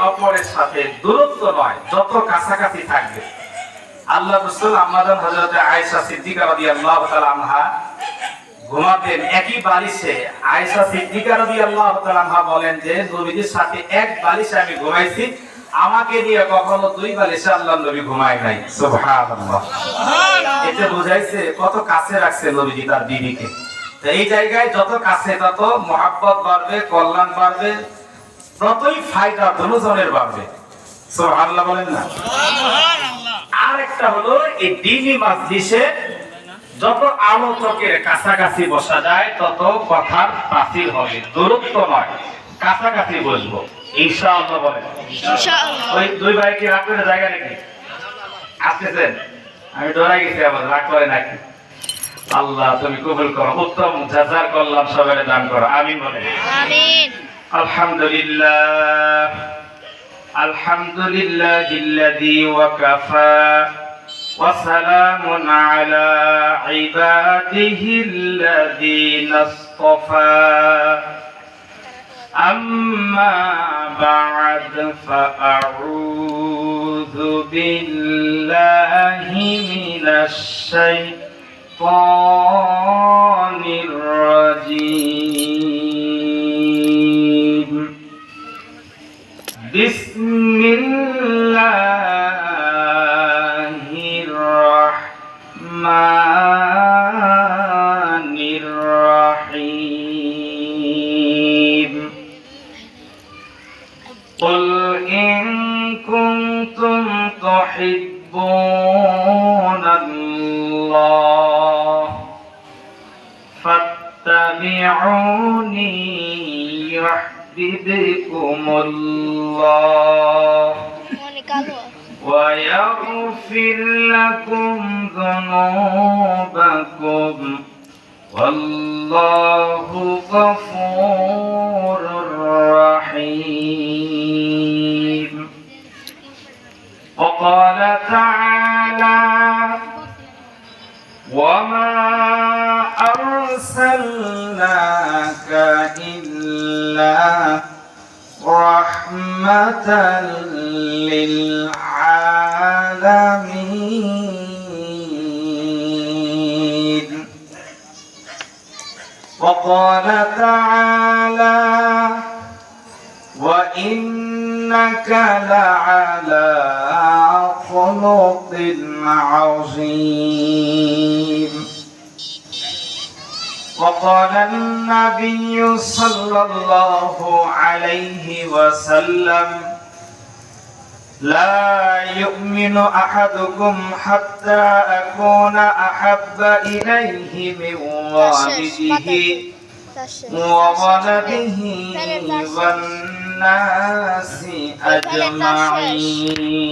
অপরের সাথে দূরত্ব নয়, যত কাছাকাছি থাকবে। আল্লাহ রাসূল আম্মাজান হযরত আয়েশা সিদ্দিকা রাদিয়াল্লাহু তাআলা আনহা ঘুমাতেন একই বালিশে। আয়েশা সিদ্দিকা রাদিয়াল্লাহু তাআলা আনহা বলেন যে নবীজির সাথে এক বালিশে আমি ঘুমাইছি, আমাকে নিয়ে কখনো দুই বালিশে আল্লাহর নবী ঘুমায় নাই। সুবহানাল্লাহ। এতে বুঝাইছে কত কাছে রাখছে নবীজি তার বিবিকে। তো এই জায়গায় যত কাছে তত মহব্বত বাড়বে, কল্যাণ বাড়বে, ততই ফায়দা দুজনের বাড়বে। সুবহানাল্লাহ বলেন না? আর একটা হলো এই দ্বীনি মাজলিসে যত আলোচকের কাছাকাছি বসা যায় তত কথার তাসির হবে, দূরত্ব নয়, কাছাকাছি বসবো ইনশাআল্লাহ বলেন। ইনশাআল্লাহ। ওই দুই ভাই কি রাগ করে জায়গা নাকি আসতেছেন? আমি ডরাই গেছি, আবার রাগ করে নাকি? আল্লাহ তুমি কবুল করো, উত্তম জাযার কল্যাণ সবাইকে দান করো, আমিন বলেন। আমিন। আলহামদুলিল্লাহ আলহামদুলিল্লাহিল্লাযী ওয়াকাফা ওয়া সালামুন আলা ইবাদিহিল্লাযীনা ইসতাফা আম্মা বা'দ ফাআউযু বিল্লাহি মিনাশ শাইতানির রাজীম। বিসমিল্লাহির রাহমানির রাহিম। কুল ইন কুনতুম তুহিব্বুনাল্লাহ ফাত্তাবিউনি يحببكمullah ويغفر لكم ذنوبكم والله غفور رحيم. وقال تعالى وما أرسلناك إلا رحمة للعالمين. وقال تعالى وإنك لعلى خلق عظيم. وقال النبي صلى الله عليه وسلم لا يؤمن أحدكم حتى أكون أحب إليه من والده وولده والناس أجمعين.